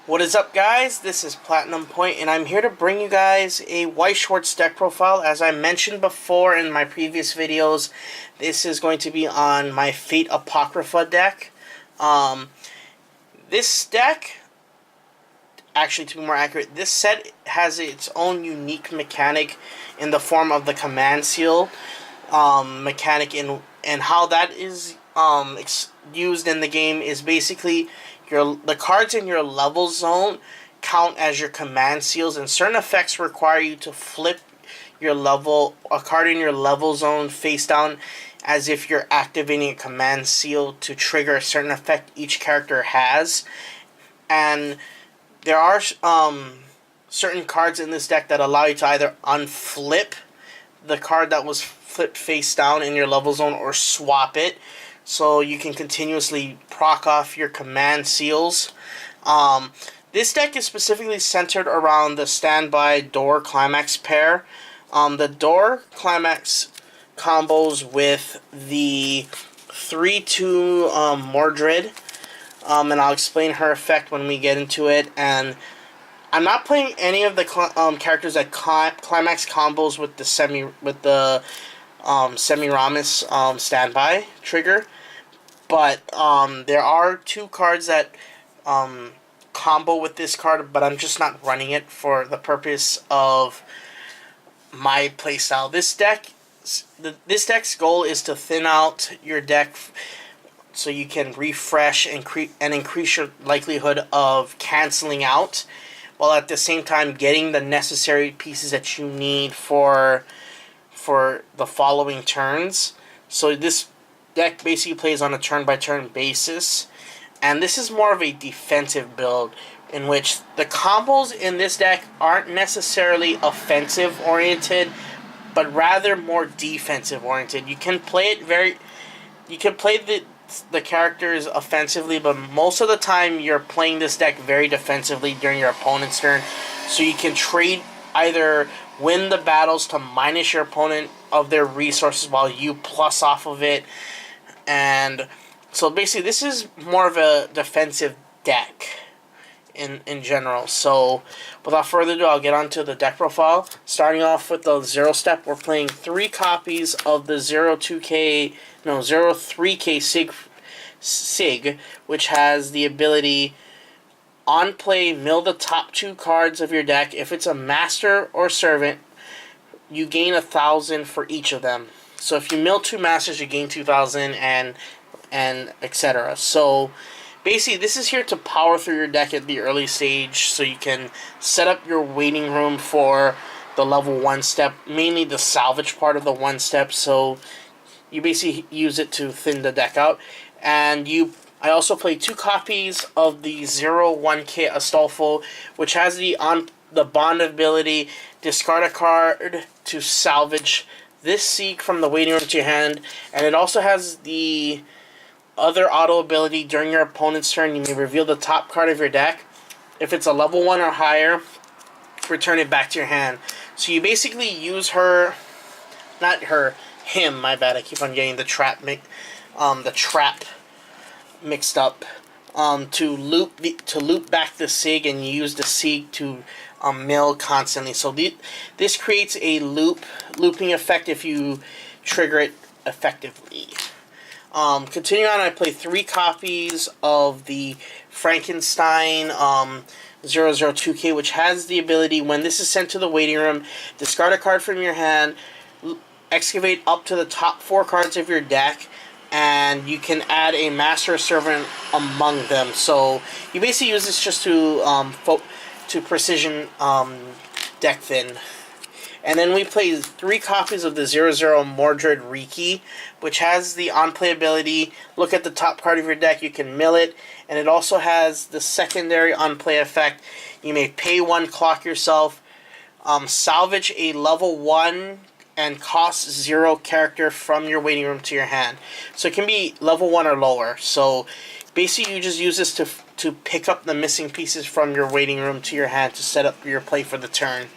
What is up, guys? This is Platinum Point, and I'm here to bring you guys a Weiss Schwarz deck profile. As I mentioned before in my previous videos, this is going to be on my Fate Apocrypha deck. This deck, actually to be more accurate, this set has its own unique mechanic in the form of the command seal mechanic, and how that is used in the game is basically the cards in your level zone count as your command seals, and certain effects require you to flip a card in your level zone face down as if you're activating a command seal to trigger a certain effect each character has. And there are certain cards in this deck that allow you to either unflip the card that was flipped face down in your level zone or swap it, so you can continuously proc off your command seals. This deck is specifically centered around the standby Door Climax pair. The Door Climax combos with the 3/2 Mordred, and I'll explain her effect when we get into it. And I'm not playing any of the characters that climax combos with the Semiramis standby trigger. But there are two cards that combo with this card, but I'm just not running it for the purpose of my playstyle. This deck's goal is to thin out your deck so you can refresh and increase your likelihood of canceling out, while at the same time getting the necessary pieces that you need for the following turns. So this deck basically plays on a turn-by-turn basis, and this is more of a defensive build in which the combos in this deck aren't necessarily offensive-oriented, but rather more defensive-oriented. You can play the characters offensively, but most of the time you're playing this deck very defensively during your opponent's turn, so you can trade either win the battles to minus your opponent of their resources while you plus off of it. And so basically this is more of a defensive deck in general. So without further ado, I'll get onto the deck profile. Starting off with the 0 step, we're playing 3 copies of the 03K Sig, which has the ability on play, mill the top 2 cards of your deck. If it's a master or servant, you gain 1,000 for each of them. So if you mill 2 masters, you gain 2,000, and etc. So basically, this is here to power through your deck at the early stage, so you can set up your waiting room for the level 1 step, mainly the salvage part of the 1 step. So you basically use it to thin the deck out. And I also play 2 copies of the 01K Astolfo, which has the bond ability, discard a card to salvage this Seek from the waiting room to your hand, and it also has the other auto ability during your opponent's turn. You may reveal the top card of your deck. If it's a level 1 or higher, return it back to your hand. So you basically use him, my bad, I keep on getting the trap mixed up, to loop back the Sig, and you use the Sig to mill constantly. So this creates a looping effect if you trigger it effectively. Continuing on, I play 3 copies of the Frankenstein 002K, which has the ability, when this is sent to the waiting room, discard a card from your hand, excavate up to the top 4 cards of your deck, and you can add a master or servant among them. So you basically use this just to precision deck thin. And then we play 3 copies of the 00 Mordred Riki, which has the on-play ability, look at the top card of your deck, you can mill it, and it also has the secondary on-play effect. You may pay 1, clock yourself, salvage a level 1 and cost 0 character from your waiting room to your hand. So it can be level 1 or lower. So basically you just use this to pick up the missing pieces from your waiting room to your hand to set up your play for the turn.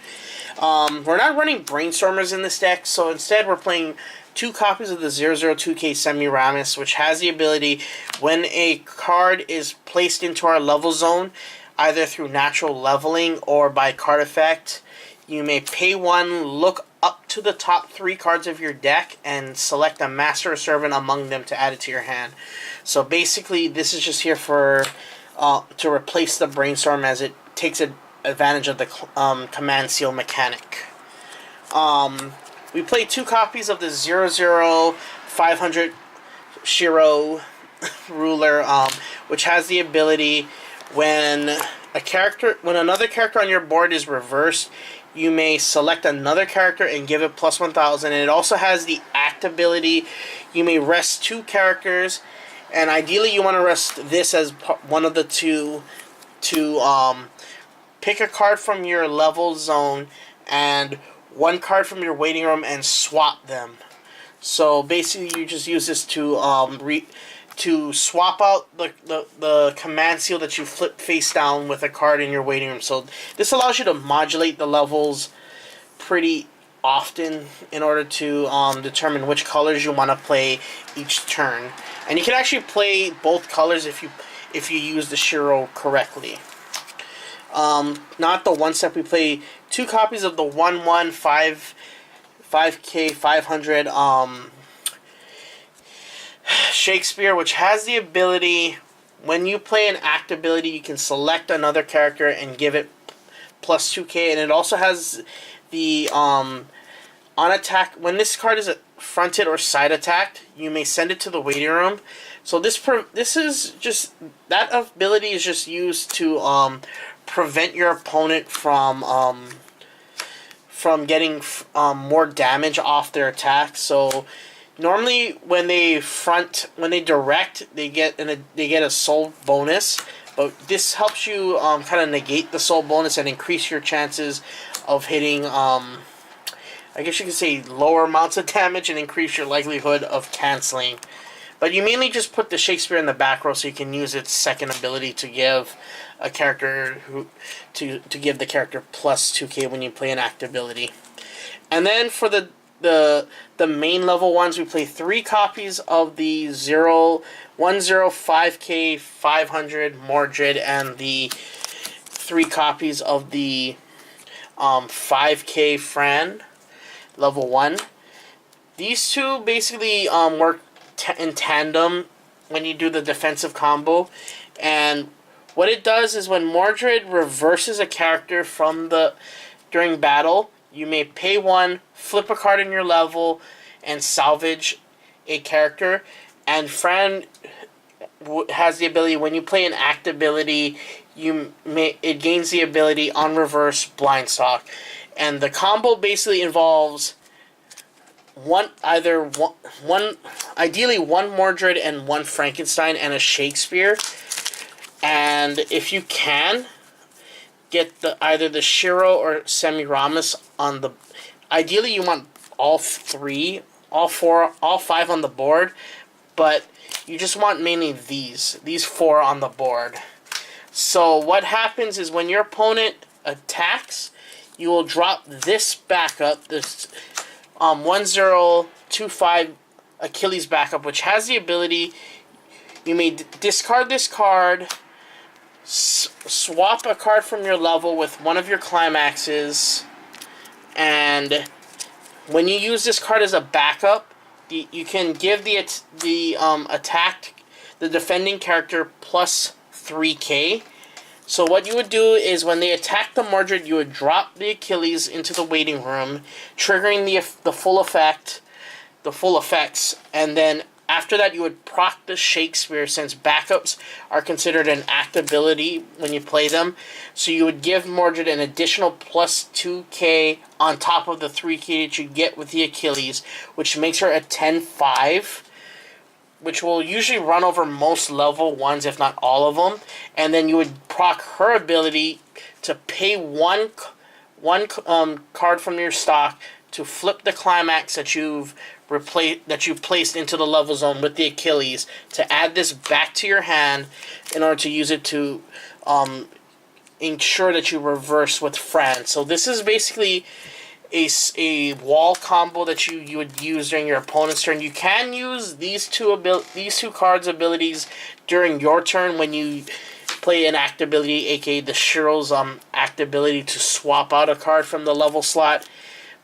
We're not running Brainstormers in this deck, so instead we're playing 2 copies of the 002K Semiramis, which has the ability, when a card is placed into our level zone, either through natural leveling or by card effect. You may pay 1, look up to the top 3 cards of your deck, and select a Master or Servant among them to add it to your hand. So basically, this is just here for to replace the Brainstorm, as it takes advantage of the Command Seal mechanic. We play 2 copies of the 500 Shiro ruler, which has the ability when another character on your board is reversed, you may select another character and give it plus 1,000. And it also has the act ability. You may rest 2 characters, and ideally you want to rest this as one of the 2 to pick a card from your level zone and 1 card from your waiting room and swap them. So basically, you just use this to swap out the command seal that you flip face down with a card in your waiting room. So this allows you to modulate the levels pretty often in order to determine which colors you want to play each turn. And you can actually play both colors if you use the Shiro correctly. Not the one step. We play 2 copies of the 5K 500 Shakespeare, which has the ability, when you play an act ability, you can select another character and give it plus 2k, and it also has the on attack, when this card is fronted or side attacked, you may send it to the waiting room. So this is just, that ability is just used to prevent your opponent from getting more damage off their attack. So normally when they direct, they get a soul bonus, but this helps you kind of negate the soul bonus and increase your chances of hitting I guess you could say lower amounts of damage and increase your likelihood of canceling. But you mainly just put the Shakespeare in the back row so you can use its second ability to give a character to give the character plus 2k when you play an act ability. And then for the main level ones, we play 3 copies of the 105k 500 Mordred and the 3 copies of the 5k Fran level 1. These 2 basically work in tandem when you do the defensive combo, and what it does is when Mordred reverses a character during battle, you may pay 1, flip a card in your level, and salvage a character. And Fran has the ability, when you play an act ability, it gains the ability on reverse Blindstock. And the combo basically involves ideally one Mordred and 1 Frankenstein and a Shakespeare. And if you can get either the Shiro or Semiramis on the, ideally you want all 5 on the board, but you just want mainly these 4 on the board. So what happens is when your opponent attacks, you will drop this backup, this 1025 Achilles backup, which has the ability, you may discard this card, swap a card from your level with one of your climaxes, and when you use this card as a backup, you can give the defending character plus 3k. So what you would do is when they attack the Mordred, you would drop the Achilles into the waiting room, triggering the full effects, and then after that you would proc the Shakespeare, since backups are considered an act ability when you play them. So you would give Mordred an additional plus 2k on top of the 3k that you get with the Achilles, which makes her a 10-5. Which will usually run over most level 1s, if not all of them. And then you would proc her ability to pay one card from your stock to flip the climax that you've placed into the level zone with the Achilles, to add this back to your hand in order to use it to ensure that you reverse with Fran. So this is basically a wall combo that you would use during your opponent's turn. You can use these two cards' abilities during your turn when you play an act ability, aka the Shiro's act ability, to swap out a card from the level slot.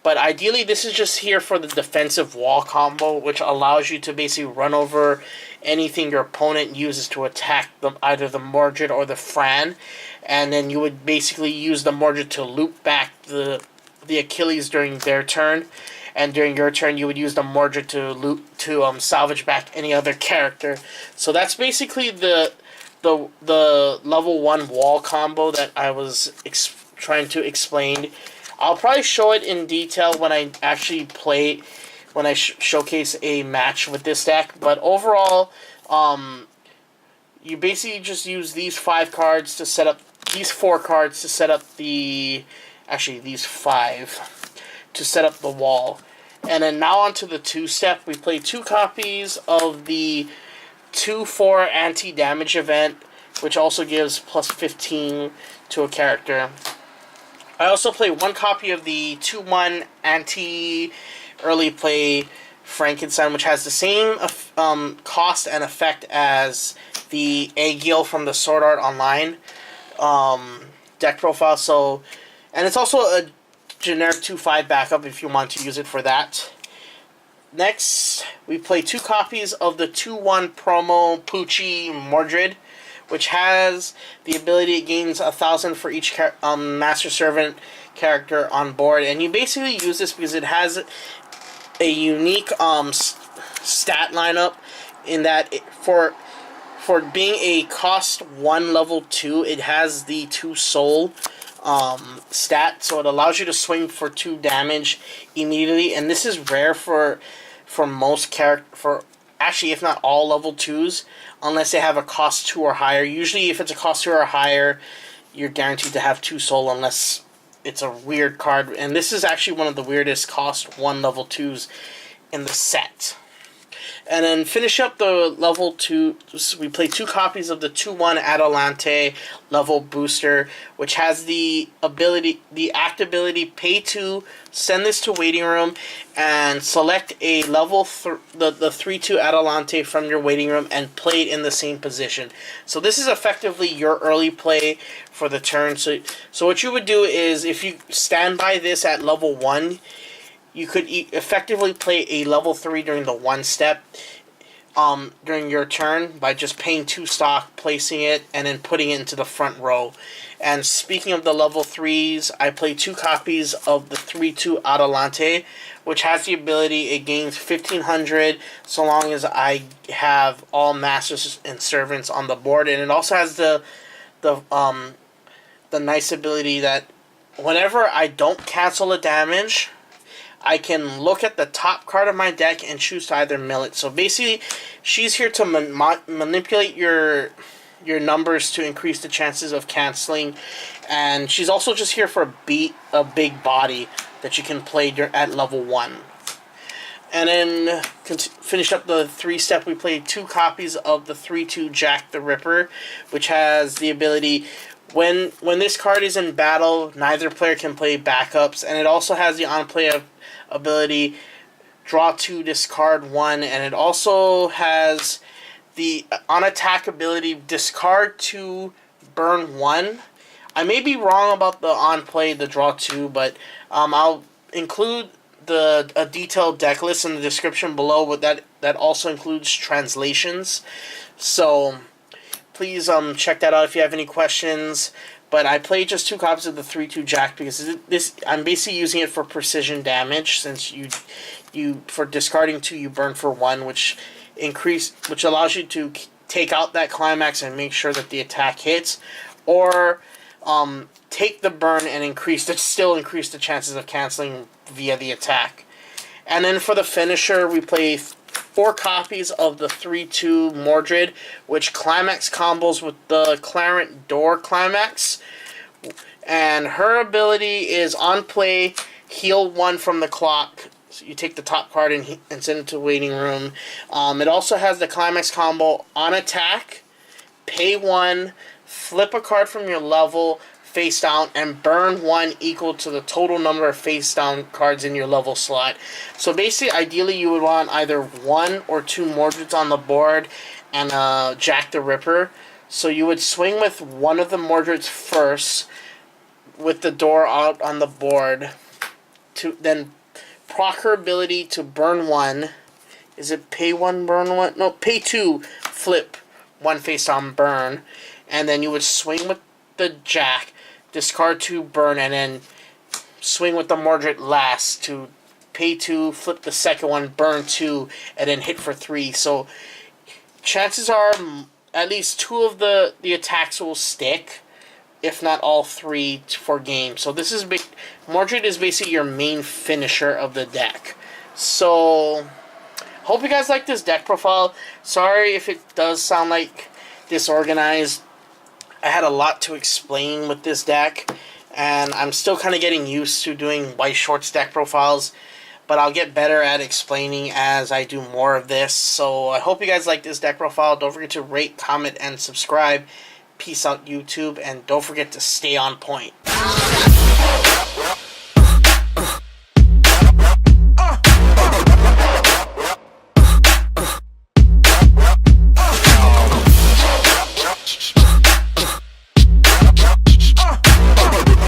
But ideally, this is just here for the defensive wall combo, which allows you to basically run over anything your opponent uses to attack either the Mordred or the Fran. And then you would basically use the Mordred to loop back the Achilles during their turn. And during your turn, you would use the Mordred to salvage back any other character. So that's basically the level 1 wall combo that I was trying to explain. I'll probably show it in detail when I actually play, when I showcase a match with this deck. But overall, you basically just use these 5 cards to set up, these 4 cards to set up actually these 5 to set up the wall. And then now onto the 2-step, we play 2 copies of the 2/4 anti-damage event, which also gives plus 15 to a character. I also play 1 copy of the 2/1 anti-early play Frankenstein, which has the same cost and effect as the Aegil from the Sword Art Online deck profile. So, and it's also a generic 2/5 backup if you want to use it for that. Next, we play 2 copies of the 2/1 promo Poochie Mordred, which has the ability, it gains 1,000 for each Master Servant character on board. And you basically use this because it has a unique stat lineup in that for being a cost 1 level 2, it has the 2 soul stat, so it allows you to swing for 2 damage immediately. And this is rare for most actually, if not all level 2s, unless they have a cost 2 or higher. Usually, if it's a cost 2 or higher, you're guaranteed to have 2 soul unless it's a weird card. And this is actually one of the weirdest cost 1 level 2s in the set. And then finish up the level 2, we play 2 copies of the 2/1 Adelante level booster, which has the ability, the act ability, pay 2, send this to waiting room, and select a level the 3/2 Adelante from your waiting room and play it in the same position. So this is effectively your early play for the turn. So what you would do is, if you stand by this at level 1, you could effectively play a level 3 during the 1-step during your turn by just paying 2 stock, placing it, and then putting it into the front row. And speaking of the level 3s, I play 2 copies of the 3/2 Adelante, which has the ability, it gains 1,500 so long as I have all Masters and Servants on the board. And it also has the nice ability that whenever I don't cancel a damage, I can look at the top card of my deck and choose to either mill it. So basically, she's here to manipulate your numbers to increase the chances of canceling. And she's also just here for a big body that you can play at level 1. And then finish up the 3-step, we played 2 copies of the 3/2 Jack the Ripper, which has the ability, when this card is in battle, neither player can play backups. And it also has the on-play ability, draw 2, discard 1, and it also has the on-attack ability, discard 2, burn 1. I may be wrong about the on-play, the draw 2, but I'll include a detailed deck list in the description below, but that also includes translations. So please check that out if you have any questions. But I played just 2 copies of the 3/2 Jack because I'm basically using it for precision damage, since you for discarding 2 you burn for 1, which allows you to take out that climax and make sure that the attack hits, or take the burn and still increase the chances of canceling via the attack. And then for the finisher, we play 4 copies of the 3/2 Mordred, which climax combos with the Clarent Door climax. And her ability is on play, heal 1 from the clock. So you take the top card and send it to waiting room. It also has the climax combo on attack, pay 1, flip a card from your level face down, and burn 1 equal to the total number of face down cards in your level slot. So basically, ideally, you would want either 1 or 2 Mordreds on the board and Jack the Ripper. So you would swing with one of the Mordreds first, with the door out on the board. To then proc her ability to burn one. Is it pay one, burn one? No, pay two, flip one face down, burn. And then you would swing with the Jack, discard two, burn, and then swing with the Mordred last to pay two, flip the second one, burn two, and then hit for three. So chances are at least two of the attacks will stick, if not all three for game. So this is Mordred is basically your main finisher of the deck. So hope you guys like this deck profile. Sorry if it does sound like disorganized. I had a lot to explain with this deck, and I'm still kind of getting used to doing Weiss Schwarz deck profiles, but I'll get better at explaining as I do more of this. So I hope you guys like this deck profile. Don't forget to rate, comment, and subscribe. Peace out, YouTube, and don't forget to stay on point.